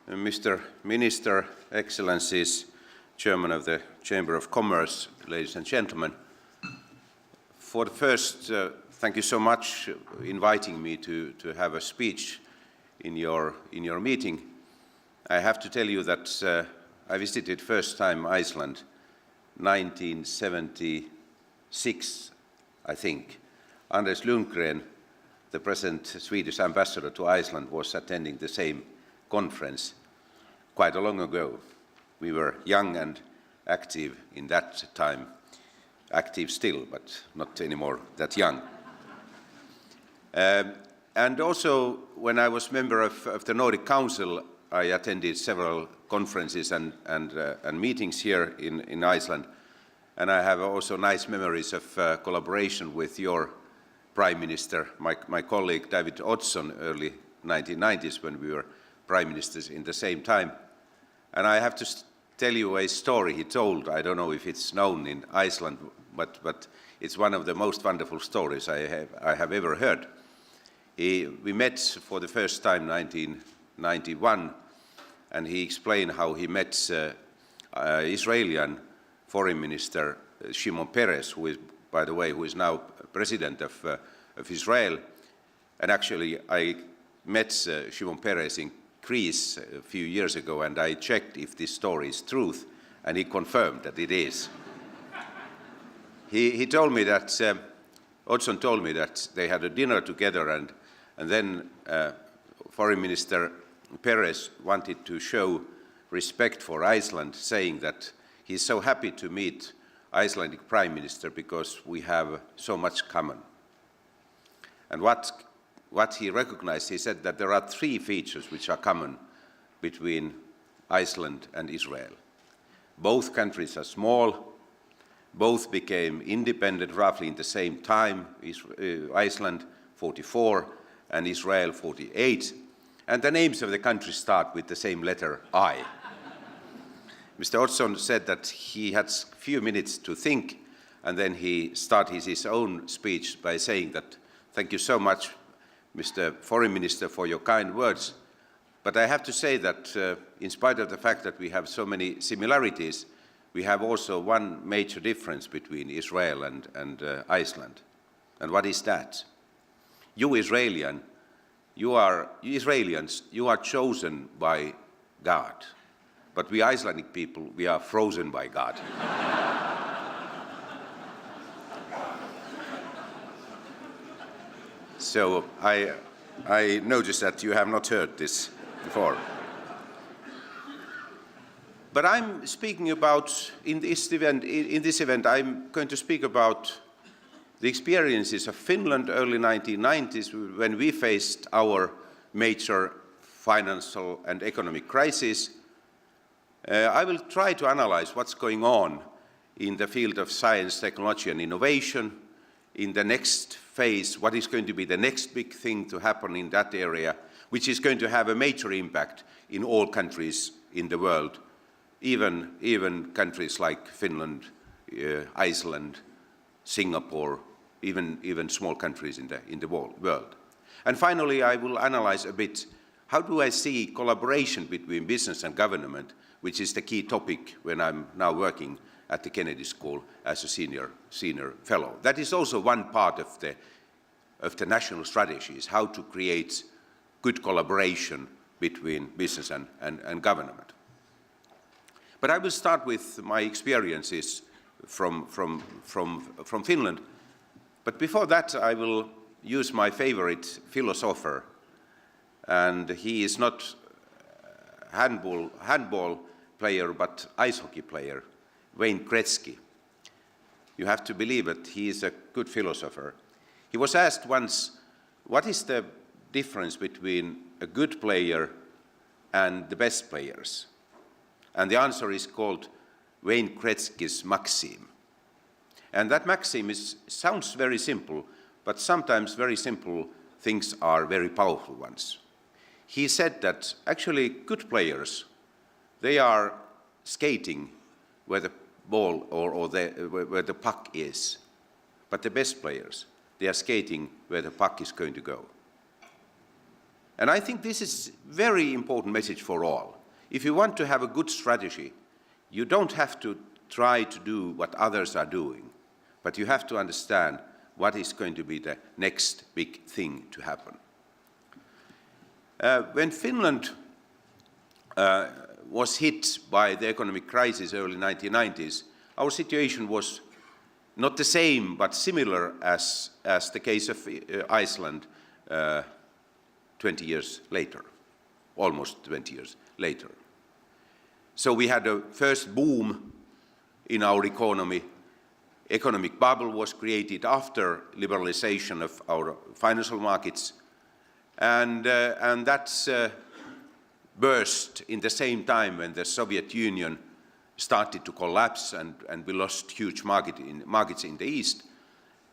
Mr. Minister, Excellencies, Chairman of the Chamber of Commerce, ladies and gentlemen. For the first, thank you so much for inviting me to have a speech in your meeting. I have to tell you that I visited first time Iceland 1976, I think. Anders Lundgren, the present Swedish ambassador to Iceland, was attending the same conference quite a long ago. We were young and active in that time, active still, but not anymore that young. And also, when I was member of the Nordic Council, I attended several conferences and meetings here in Iceland, and I have also nice memories of collaboration with your Prime Minister, my colleague David Oddsson, early 1990s, when we were Prime Ministers in the same time. And I have to tell you a story he told. I don't know if it's known in Iceland, but it's one of the most wonderful stories I have ever heard. We met for the first time in 1991, and he explained how he met Israeli Foreign Minister Shimon Peres, who is, by the way, who is now president of Israel. And actually, I met Shimon Peres in Greece a few years ago, and I checked if this story is truth, and he confirmed that it is. He told me that, Oddsson told me that they had a dinner together, and then Foreign Minister Peres wanted to show respect for Iceland, saying that he's so happy to meet Icelandic Prime Minister because we have so much common. And what he recognized, he said that there are three features which are common between Iceland and Israel. Both countries are small, both became independent roughly in the same time, Iceland 44 and Israel 48, and the names of the countries start with the same letter I. Mr. Oddsson said that he had a few minutes to think, and then he started his own speech by saying that, thank you so much, Mr. Foreign Minister, for your kind words. But I have to say that in spite of the fact that we have so many similarities, we have also one major difference between Israel and Iceland. And what is that? You Israelians, you are chosen by God. But we Icelandic people, we are frozen by God. So I noticed that you have not heard this before. But I'm speaking about, in this event, I'm going to speak about the experiences of Finland early 1990s when we faced our major financial and economic crisis. I will try to analyze what's going on in the field of science, technology, and innovation, in the next phase, what is going to be the next big thing to happen in that area, which is going to have a major impact in all countries in the world, even countries like Finland, Iceland, Singapore, even small countries in the world. And finally, I will analyze a bit, how do I see collaboration between business and government, which is the key topic when I'm now working at the Kennedy School as a senior fellow. That is also one part of the national strategies, how to create good collaboration between business and government. But I will start with my experiences from Finland. But before that, I will use my favorite philosopher, and he is not handball player, but ice hockey player, Wayne Gretzky. You have to believe that he is a good philosopher. He was asked once, what is the difference between a good player and the best players? And the answer is called Wayne Gretzky's maxim. And that maxim sounds very simple, but sometimes very simple things are very powerful ones. He said that actually good players, they are skating where the ball or where the puck is. But the best players, they are skating where the puck is going to go. And I think this is a very important message for all. If you want to have a good strategy, you don't have to try to do what others are doing, but you have to understand what is going to be the next big thing to happen. When Finland was hit by the economic crisis early 1990s, our situation was not the same but similar as the case of Iceland 20 years later, almost 20 years later. So we had a first boom in our economy. Economic bubble was created after liberalization of our financial markets, and that's burst in the same time when the Soviet Union started to collapse and we lost huge markets in the East.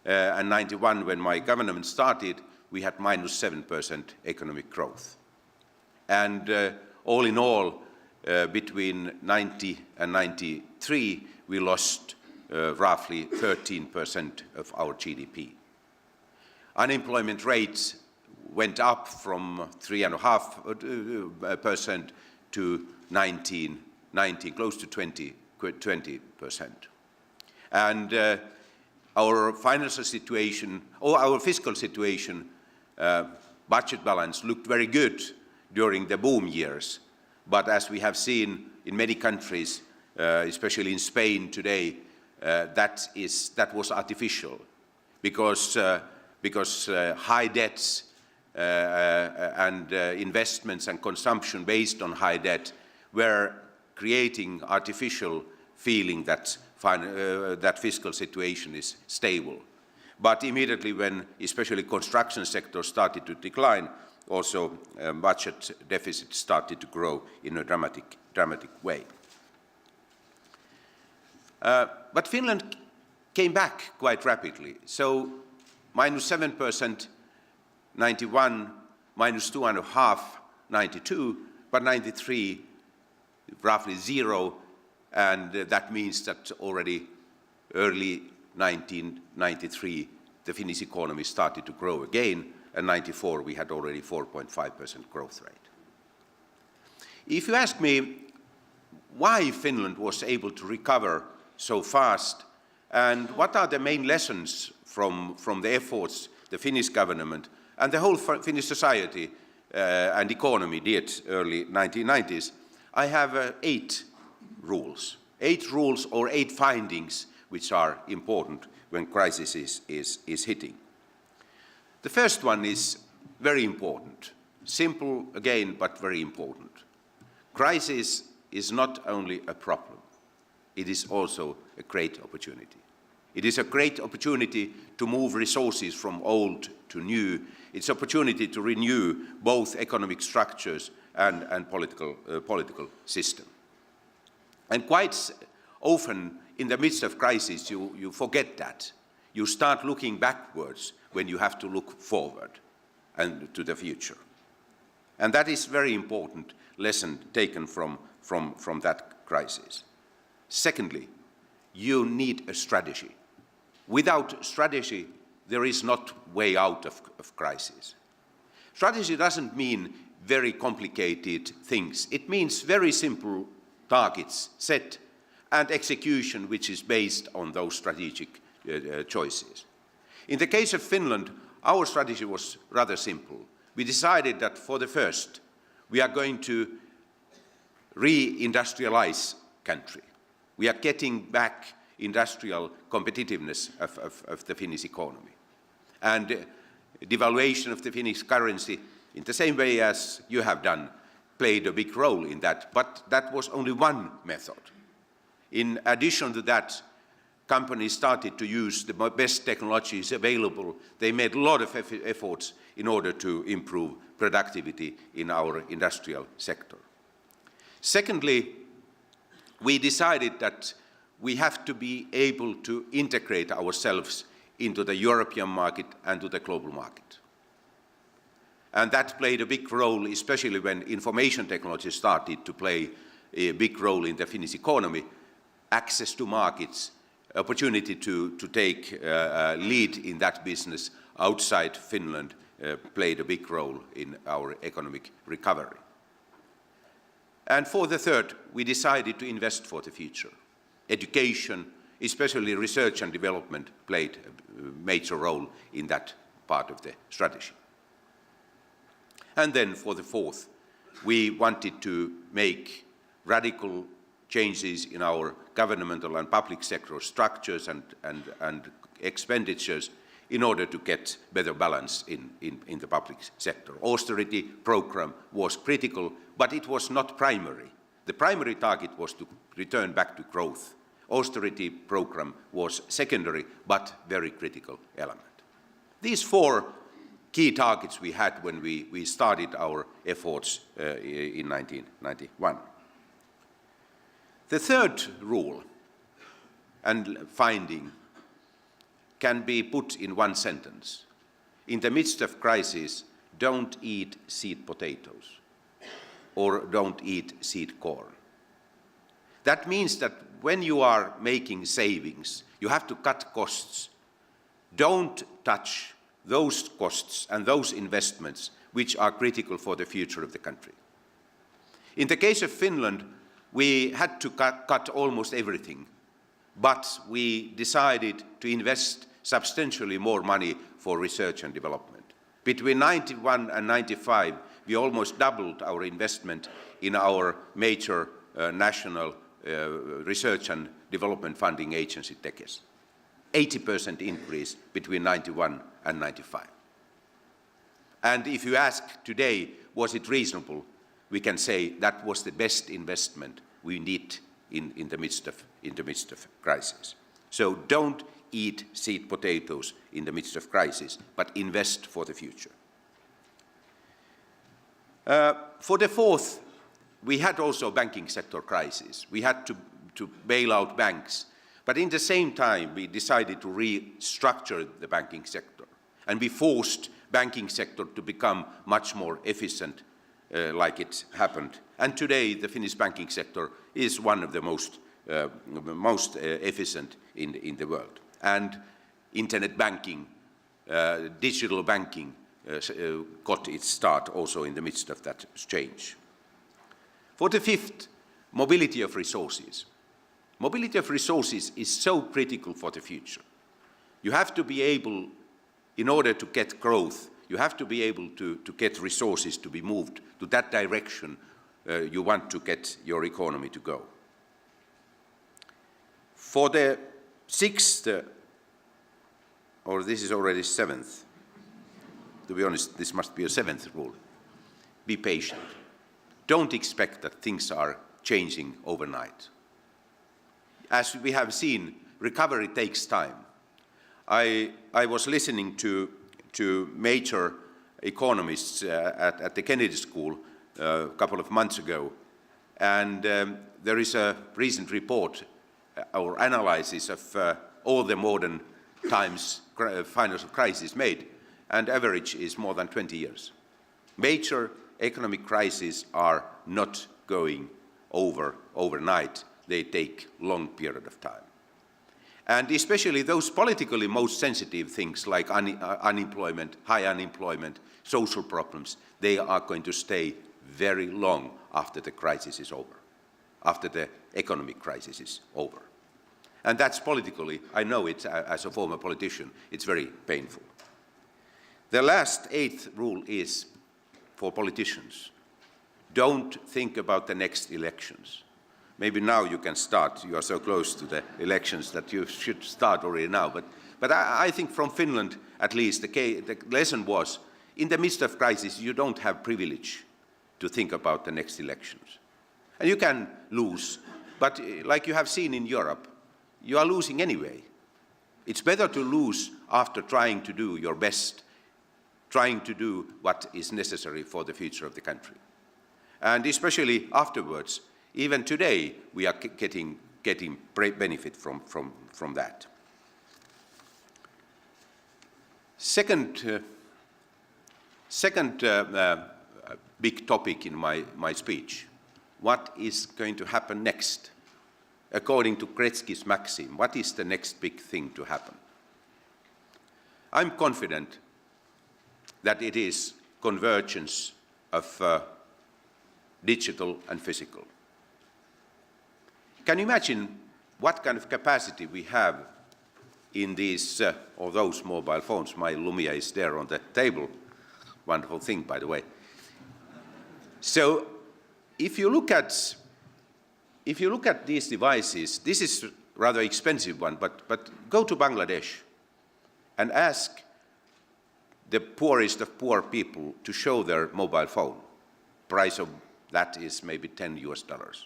And 91, when my government started, we had -7% economic growth. And all in all, between 90 and 93, we lost roughly 13% of our GDP. Unemployment rates went up from 3.5% to 19, close to 20%. And our financial situation, or our fiscal situation, budget balance looked very good during the boom years. But as we have seen in many countries, especially in Spain today, that was artificial, because high debts and investments and consumption based on high debt were creating artificial feeling that that fiscal situation is stable. But immediately when especially construction sector started to decline, also budget deficit started to grow in a dramatic way. But Finland came back quite rapidly. So -7%, 91, -2.5%, 92, but 93, roughly zero, and that means that already early 1993, the Finnish economy started to grow again, and 94, we had already 4.5% growth rate. If you ask me why Finland was able to recover so fast, and what are the main lessons from the efforts the Finnish government and the whole Finnish society and economy did early 1990s, I have 8 rules. 8 rules or 8 findings which are important when crisis is hitting. The first one is very important. Simple again, but very important. Crisis is not only a problem, it is also a great opportunity. It is a great opportunity to move resources from old to new. It's an opportunity to renew both economic structures and political system. And quite often in the midst of crisis you forget that. You start looking backwards when you have to look forward and to the future. And that is very important lesson taken from that crisis. Secondly, you need a strategy. Without strategy, there is not way out of crisis. Strategy doesn't mean very complicated things. It means very simple targets set and execution which is based on those strategic choices. In the case of Finland, our strategy was rather simple. We decided that for the first, we are going to re-industrialize country. We are getting back industrial competitiveness of the Finnish economy. And devaluation of the Finnish currency, in the same way as you have done, played a big role in that, but that was only one method. In addition to that, companies started to use the best technologies available. They made a lot of efforts in order to improve productivity in our industrial sector. Secondly, we decided that we have to be able to integrate ourselves into the European market and to the global market. And that played a big role, especially when information technology started to play a big role in the Finnish economy. Access to markets, opportunity to take lead in that business outside Finland played a big role in our economic recovery. And for the third, we decided to invest for the future. Education, especially research and development, played a major role in that part of the strategy. And then for the fourth, we wanted to make radical changes in our governmental and public sector structures and expenditures in order to get better balance in the public sector. Austerity program was critical, but it was not primary. The primary target was to return back to growth. Austerity program was secondary, but very critical element. These four key targets we had when we started our efforts in 1991. The third rule and finding can be put in one sentence. In the midst of crisis, don't eat seed potatoes or don't eat seed corn. That means that when you are making savings, you have to cut costs. Don't touch those costs and those investments which are critical for the future of the country. In the case of Finland, we had to cut almost everything, but we decided to invest substantially more money for research and development. Between 91 and 95, we almost doubled our investment in our major national research and development funding agency, TEKES. 80% increase between 91 and 95. And if you ask today, was it reasonable? We can say that was the best investment we need in the midst of crisis. So don't eat seed potatoes in the midst of crisis, but invest for the future. For the fourth, we had also banking sector crisis. We had to bail out banks, but in the same time, we decided to restructure the banking sector, and we forced banking sector to become much more efficient, like it happened. And today, the Finnish banking sector is one of the most efficient in the world. And internet banking, digital banking got its start also in the midst of that change. For the fifth, mobility of resources. Mobility of resources is so critical for the future. You have to be able, in order to get growth, you have to be able to get resources to be moved to that direction you want to get your economy to go. For the sixth, or this is already seventh, to be honest, this must be a seventh rule. Be patient. Don't expect that things are changing overnight. As we have seen, recovery takes time. I was listening to major economists at the Kennedy School a couple of months ago, and there is a recent report or analysis of all the modern times financial crisis made, and average is more than 20 years. Major economic crises are not going over overnight. They take long period of time. And especially those politically most sensitive things like unemployment, high unemployment, social problems, they are going to stay very long after the crisis is over, after the economic crisis is over. And that's politically, I know it as a former politician, it's very painful. The last eighth rule is for politicians. Don't think about the next elections. Maybe now you can start. You are so close to the elections that you should start already now. But I think from Finland, at least, the lesson was, in the midst of crisis, you don't have privilege to think about the next elections. And you can lose, but like you have seen in Europe, you are losing anyway. It's better to lose after trying to do your best, trying to do what is necessary for the future of the country. And especially afterwards, even today, we are getting benefit from that. Second big topic in my speech, what is going to happen next? According to Gretzky's maxim, what is the next big thing to happen? I'm confident that it is convergence of digital and physical. Can you imagine what kind of capacity we have in these or those mobile phones? My Lumia is there on the table. Wonderful thing, by the way. So if you look at these devices, this is a rather expensive one, but go to Bangladesh and ask the poorest of poor people to show their mobile phone. Price of that is maybe $10.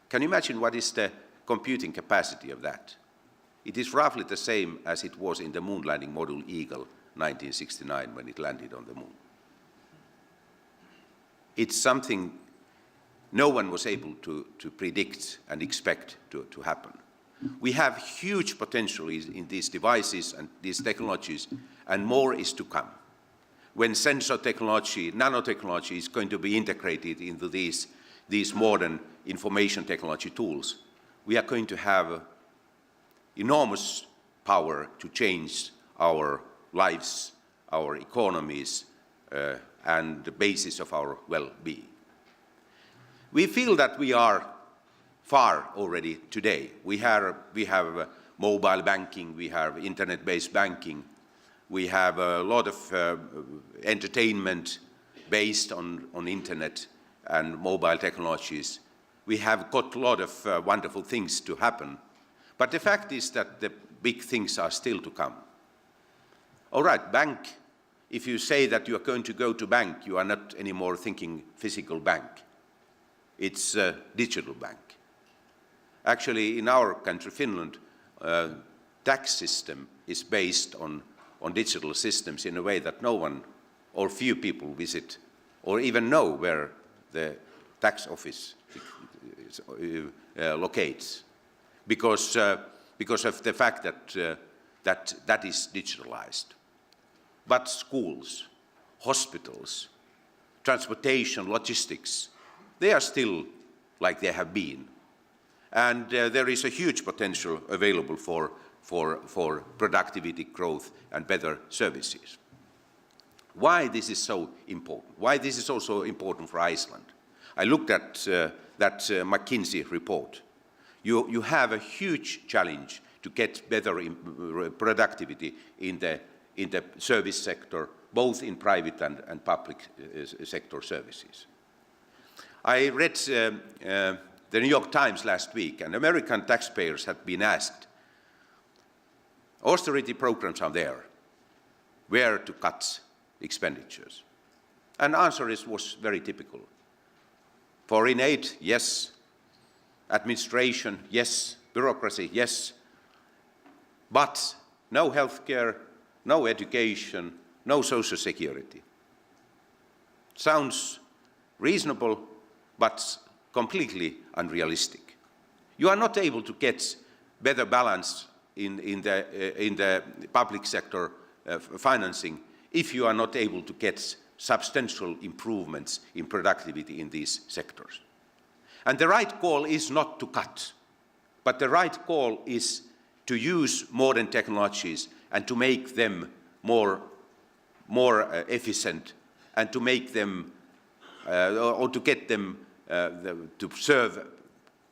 Can you imagine what is the computing capacity of that? It is roughly the same as it was in the moon landing module Eagle 1969 when it landed on the moon. It's something no one was able to predict and expect to happen. We have huge potential in these devices and these technologies, and more is to come. When sensor technology, nanotechnology is going to be integrated into these modern information technology tools, we are going to have enormous power to change our lives, our economies, and the basis of our well-being. We feel that we are far already today. We have mobile banking, we have internet-based banking, we have a lot of entertainment based on internet and mobile technologies. We have got a lot of wonderful things to happen. But the fact is that the big things are still to come. All right, bank. If you say that you are going to go to bank, you are not anymore thinking physical bank. It's a digital bank. Actually, in our country, Finland, tax system is based on digital systems in a way that no one or few people visit or even know where the tax office locates, because of the fact that is digitalized. But schools, hospitals, transportation, logistics, they are still like they have been. And there is a huge potential available for productivity growth and better services. Why this is so important? Why this is also important for Iceland? I looked at that McKinsey report. You have a huge challenge to get better productivity in the service sector, both in private and public sector services. I read the New York Times last week, and American taxpayers had been asked, austerity programs are there, where to cut expenditures? And the answer was very typical. Foreign aid, yes. Administration, yes. Bureaucracy, yes. But no healthcare, no education, no social security. Sounds reasonable, but completely unrealistic. You are not able to get better balance in the public sector financing if you are not able to get substantial improvements in productivity in these sectors. And the right call is not to cut, but the right call is to use modern technologies and to make them more efficient, and to make them or to get them to serve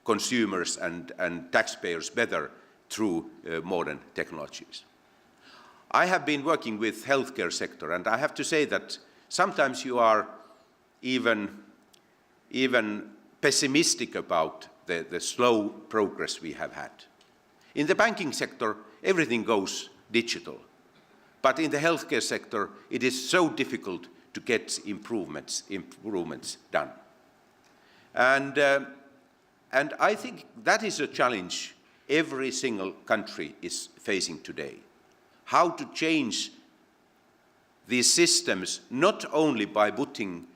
consumers and taxpayers better through modern technologies. I have been working with healthcare sector, and I have to say that sometimes you are even pessimistic about the slow progress we have had. In the banking sector, everything goes digital. But in the healthcare sector, it is so difficult to get improvements done. And I think that is a challenge every single country is facing today. How to change these systems, not only by putting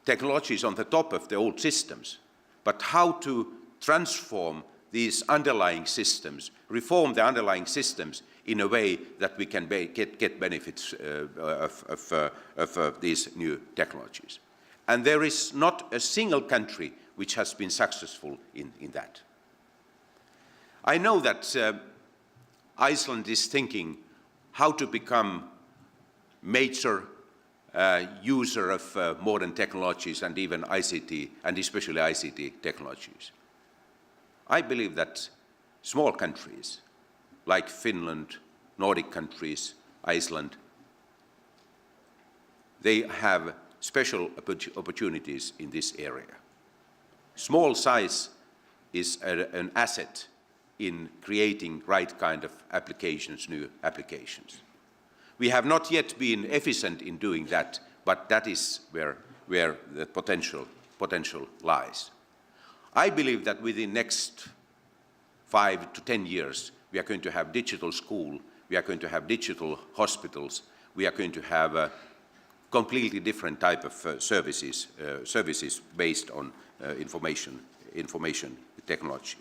technologies on the top of the old systems, but how to transform these underlying systems, reform the underlying systems in a way that we can get benefits of these new technologies. And there is not a single country which has been successful in that. I know that Iceland is thinking how to become major user of modern technologies and even ICT, and especially ICT technologies. I believe that small countries like Finland, Nordic countries, Iceland, they have special opportunities in this area. Small size is an asset in creating right kind of applications, new applications. We have not yet been efficient in doing that, but that is where the potential lies. I believe that within next 5 to 10 years, we are going to have digital school, we are going to have digital hospitals, we are going to have a completely different type of services based on information technology.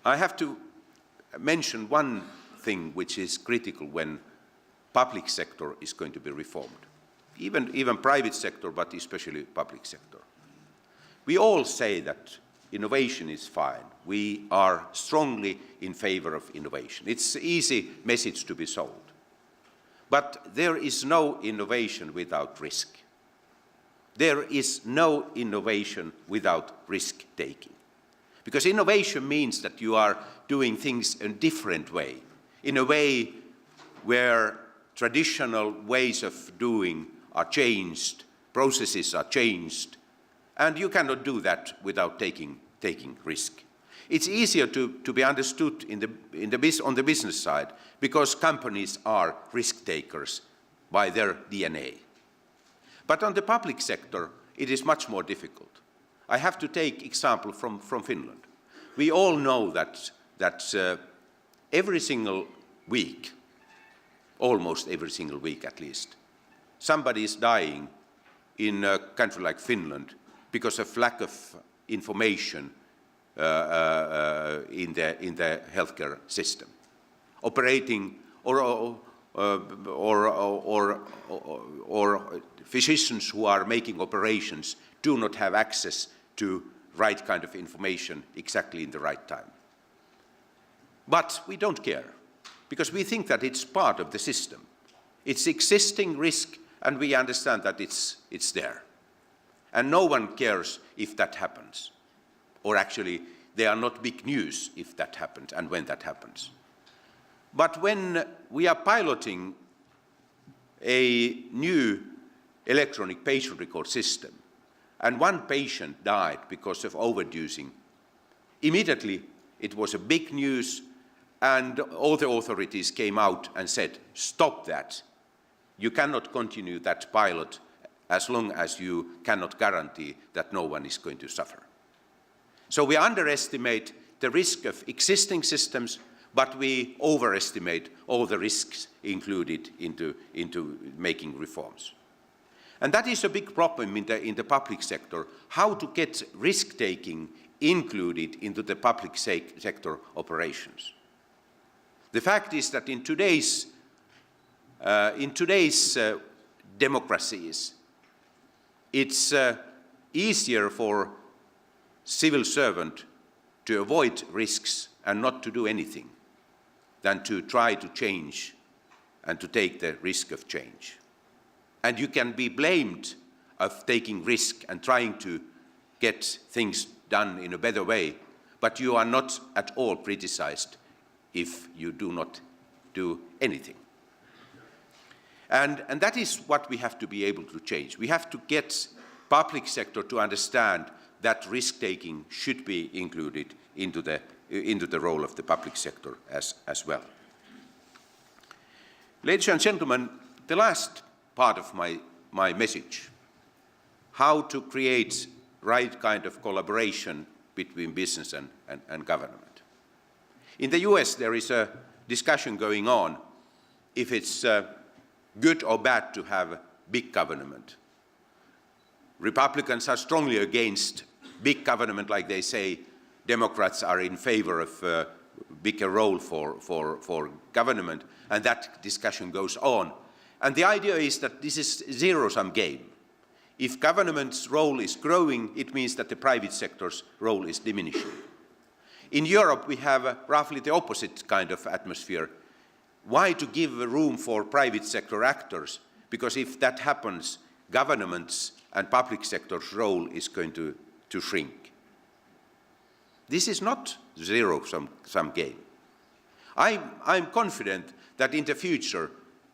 I have to mention one thing which is critical when public sector is going to be reformed. Even private sector, but especially public sector. We all say that innovation is fine. We are strongly in favor of innovation. It's an easy message to be sold. But there is no innovation without risk. There is no innovation without risk-taking. Because innovation means that you are doing things in a different way, in a way where traditional ways of doing are changed, processes are changed, and you cannot do that without taking risk. It's easier to be understood on the business side because companies are risk takers by their DNA. But on the public sector, it is much more difficult. I have to take example from Finland. We all know that every single week, almost every single week at least, somebody is dying in a country like Finland because of lack of information in the healthcare system. Operating or physicians who are making operations do not have access to right kind of information exactly in the right time. But we don't care, because we think that it's part of the system. It's existing risk, and we understand that it's there. And no one cares if that happens. Or actually, they are not big news if that happens and when that happens. But when we are piloting a new electronic patient record system, and one patient died because of overdosing, immediately it was a big news, and all the authorities came out and said, stop that. You cannot continue that pilot as long as you cannot guarantee that no one is going to suffer. So we underestimate the risk of existing systems, but we overestimate all the risks included into making reforms. And that is a big problem in the public sector, how to get risk-taking included into the public sector operations. The fact is that in today's democracies, it's easier for civil servant to avoid risks and not to do anything than to try to change and to take the risk of change. And you can be blamed of taking risk and trying to get things done in a better way, but you are not at all criticized if you do not do anything. And that is what we have to be able to change. We have to get public sector to understand that risk-taking should be included into the role of the public sector as well. Ladies and gentlemen, the last part of my message, how to create right kind of collaboration between business and government. In the US, there is a discussion going on if it's good or bad to have big government. Republicans are strongly against big government, like they say. Democrats are in favor of a bigger role for government, and that discussion goes on. And the idea is that this is a zero-sum game. If government's role is growing, it means that the private sector's role is diminishing. In Europe, we have roughly the opposite kind of atmosphere. Why to give room for private sector actors because if that happens, governments and public sector's role is going to shrink. This is not zero-sum game. I'm confident that in the future,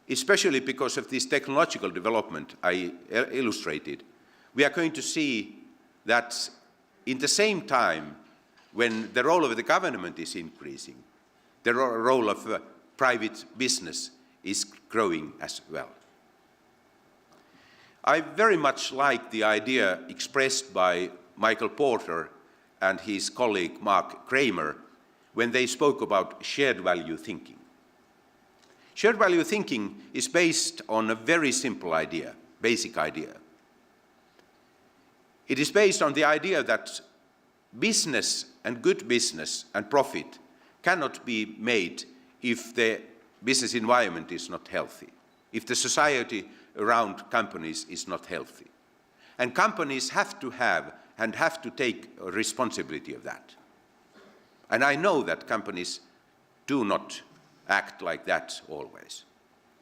especially because of this technological development I illustrated, we are going to see that in the same time when the role of the government is increasing, the role of private business is growing as well. I very much like the idea expressed by Michael Porter and his colleague Mark Kramer when they spoke about shared value thinking. Shared value thinking is based on a very simple idea, basic idea. It is based on the idea that business and good business and profit cannot be made if the business environment is not healthy, if the society around companies is not healthy. And companies have to have and have to take responsibility of that. And I know that companies do not act like that always.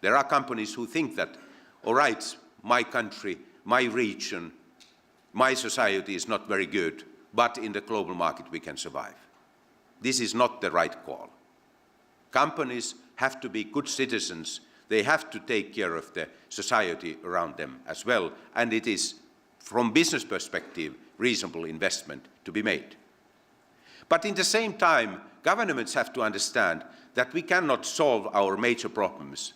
There are companies who think that, all right, my country, my region, my society is not very good, but in the global market we can survive. This is not the right call. Companies have to be good citizens. They have to take care of the society around them as well, and it is, from business perspective, reasonable investment to be made. But in the same time, governments have to understand that we cannot solve our major problems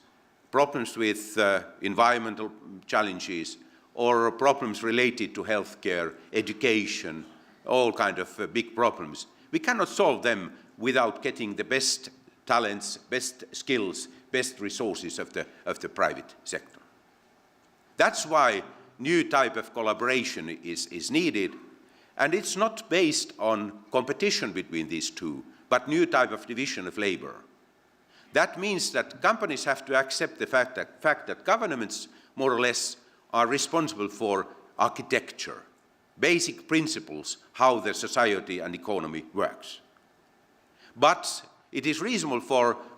with environmental challenges, or problems related to healthcare, education, all kinds of big problems. We cannot solve them without getting the best talents, best skills, best resources of the private sector. That's why new type of collaboration is needed, and it's not based on competition between these two, but new type of division of labor. That means that companies have to accept the fact that governments, more or less, are responsible for architecture, basic principles, how the society and economy works. But it is reasonable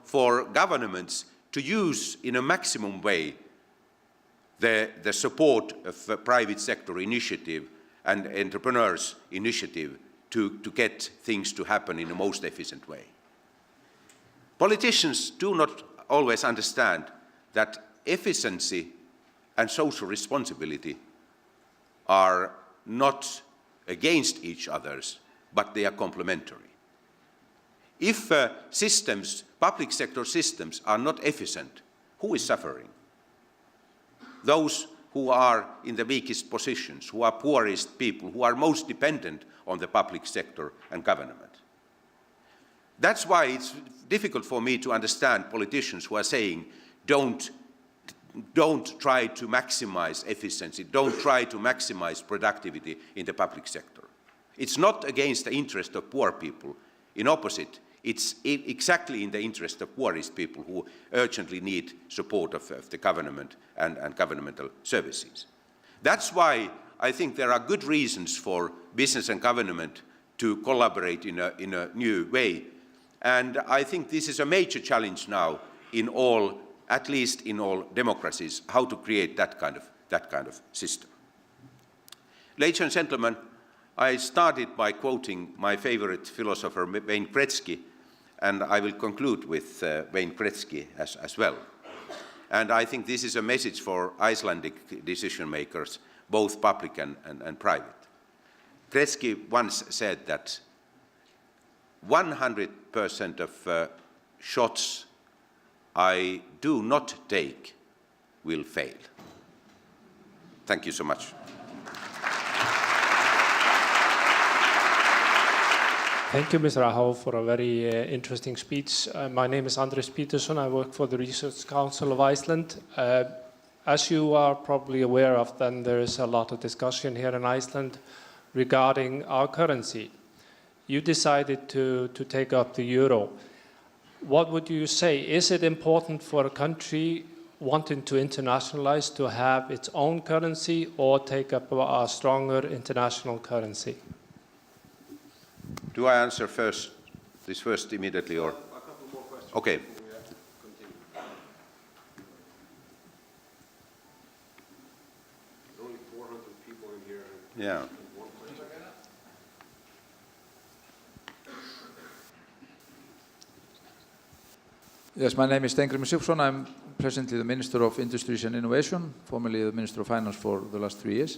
for governments to use in a maximum way the support of private sector initiative and entrepreneurs' initiative to get things to happen in the most efficient way. Politicians do not always understand that efficiency and social responsibility are not against each other, but they are complementary. If public sector systems are not efficient, who is suffering? Those who are in the weakest positions, who are poorest people, who are most dependent on the public sector and government. That's why it's difficult for me to understand politicians who are saying, don't try to maximize efficiency, don't try to maximize productivity in the public sector. It's not against the interest of poor people. In opposite, it's exactly in the interest of poorest people who urgently need support of the government and governmental services. That's why I think there are good reasons for business and government to collaborate in a new way. And I think this is a major challenge now at least in all democracies, how to create that kind of system. Ladies and gentlemen, I started by quoting my favorite philosopher, Wayne Gretzky, and I will conclude with Wayne Gretzky as well. And I think this is a message for Icelandic decision makers, both public and private. Gretzky once said that 100% of shots I do not take will fail. Thank you so much. Thank you, Mr. Aho, for a very interesting speech. My name is Andres Peterson. I work for the Research Council of Iceland. As you are probably aware of, then there is a lot of discussion here in Iceland regarding our currency. You decided to take up the euro. What would you say? Is it important for a country wanting to internationalize to have its own currency or take up a stronger international currency? Do I answer this first immediately, or? A couple more questions. Okay. Yeah. Yes, my name is Steingrímur Sigfússon. I'm presently the Minister of Industries and Innovation, formerly the Minister of Finance for the last 3 years.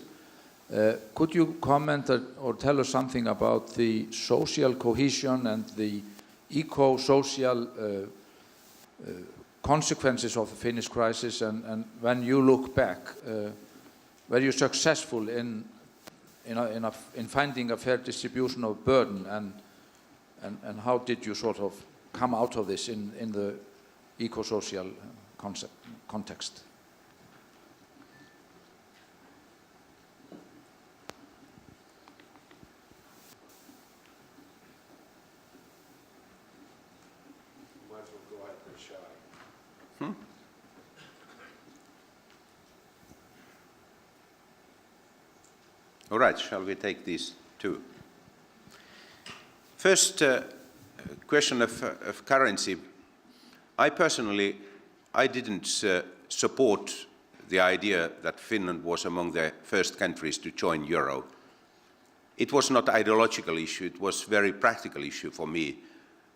Could you comment or tell us something about the social cohesion and the eco-social consequences of the Finnish crisis, and when you look back, were you successful in finding a fair distribution of burden, and how did you sort of come out of this in the eco-social context? All right, shall we take these two? First, question of currency. I personally, I didn't support the idea that Finland was among the first countries to join Euro. It was not an ideological issue, it was a very practical issue for me.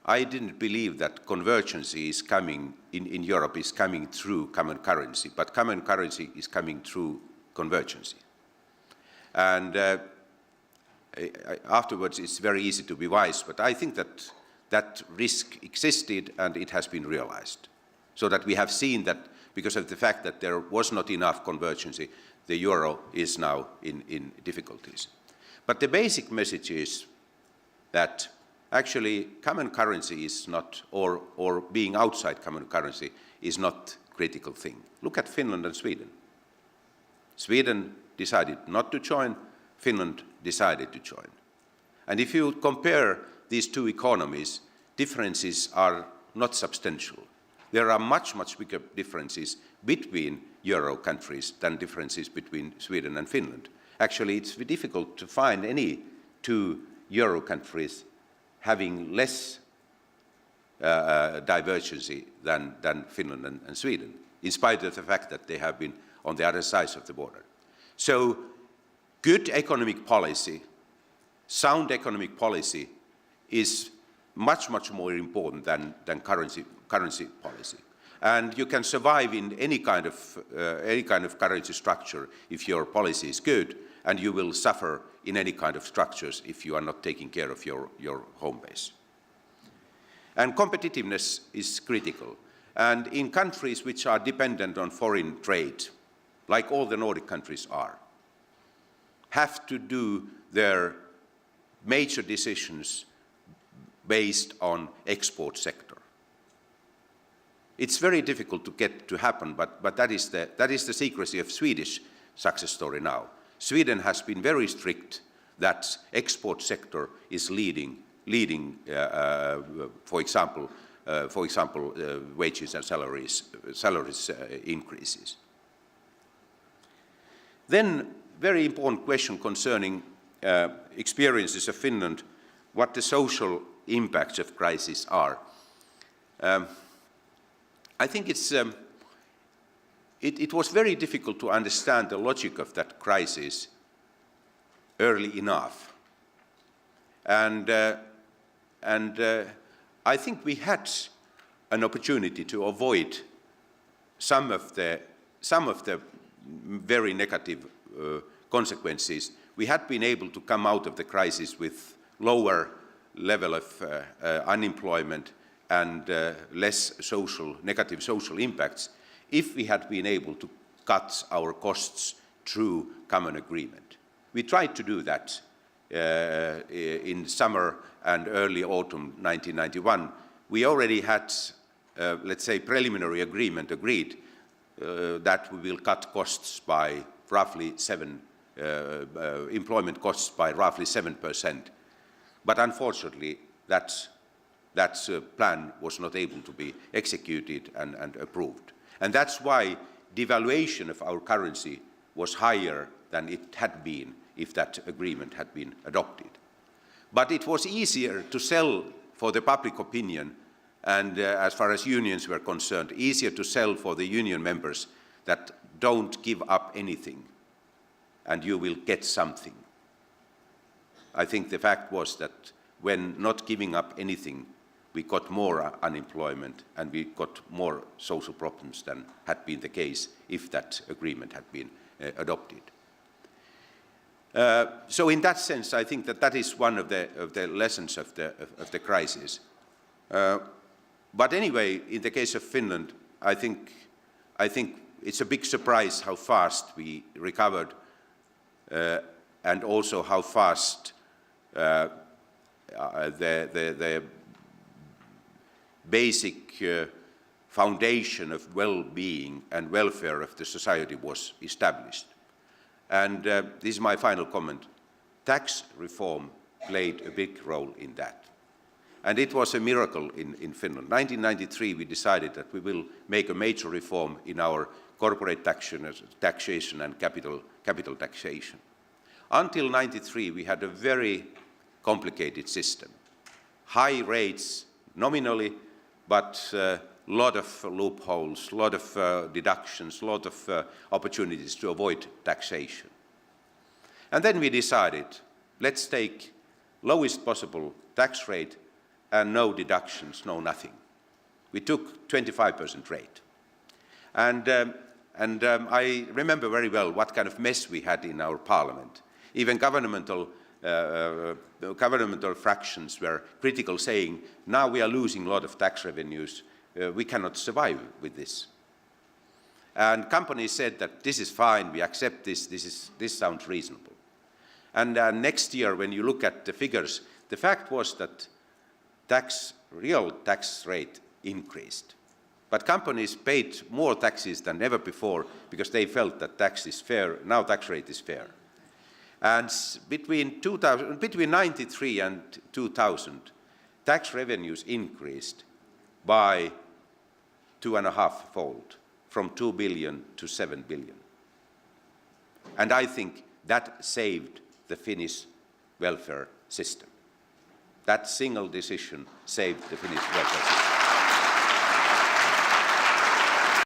I didn't believe that convergence is coming in Europe is coming through common currency, but common currency is coming through convergence. And afterwards it's very easy to be wise, but I think that that risk existed and it has been realized. So that we have seen that because of the fact that there was not enough convergence, the euro is now in difficulties. But the basic message is that actually common currency is not, or being outside common currency is not a critical thing. Look at Finland and Sweden. Sweden decided not to join, Finland decided to join. And if you compare these two economies, differences are not substantial. There are much, much bigger differences between Euro countries than differences between Sweden and Finland. Actually, it's difficult to find any two Euro countries having less divergency than Finland and Sweden, in spite of the fact that they have been on the other sides of the border. So, good economic policy, sound economic policy is much, much more important than currency policy. And you can survive in any kind of currency structure if your policy is good, and you will suffer in any kind of structures if you are not taking care of your home base. And competitiveness is critical. And in countries which are dependent on foreign trade, like all the Nordic countries are, have to do their major decisions based on export sector. It's very difficult to get to happen, but that is the secrecy of Swedish success story now. Sweden has been very strict that export sector is leading, for example, wages and salaries increases. Then, very important question concerning experiences of Finland, what the social impacts of crisis are. I think it was very difficult to understand the logic of that crisis early enough. And I think we had an opportunity to avoid some of the very negative consequences. We had been able to come out of the crisis with lower level of unemployment and less negative social impacts if we had been able to cut our costs through common agreement. We tried to do that in summer and early autumn 1991. We already had, let's say, preliminary agreement agreed that we will cut costs by roughly employment costs by roughly 7%. But unfortunately, that plan was not able to be executed and approved. And that's why devaluation of our currency was higher than it had been if that agreement had been adopted. But it was easier to sell for the public opinion, and as far as unions were concerned, easier to sell for the union members that don't give up anything and you will get something. I think the fact was that when not giving up anything, we got more unemployment and we got more social problems than had been the case if that agreement had been adopted. So in that sense, I think that that is one of the lessons of the crisis. But anyway, in the case of Finland, I think it's a big surprise how fast we recovered and also how fast the basic foundation of well-being and welfare of the society was established. And this is my final comment. Tax reform played a big role in that. And it was a miracle in Finland. 1993, we decided that we will make a major reform in our corporate taxation and capital taxation. Until 1993, we had a very complicated system. High rates nominally, but a lot of loopholes, a lot of deductions, a lot of opportunities to avoid taxation. And then we decided, let's take lowest possible tax rate and no deductions, no nothing. We took 25% rate. And I remember very well what kind of mess we had in our parliament. Even governmental fractions were critical, saying, now we are losing a lot of tax revenues, we cannot survive with this. And companies said that this is fine, we accept this, this sounds reasonable. And next year, when you look at the figures, the fact was that real tax rate increased. But companies paid more taxes than ever before because they felt that tax is fair, now tax rate is fair. And between 1993 and 2000, tax revenues increased by 2.5-fold, from 2 billion to 7 billion. And I think that saved the Finnish welfare system. That single decision saved the Finnish welfare system.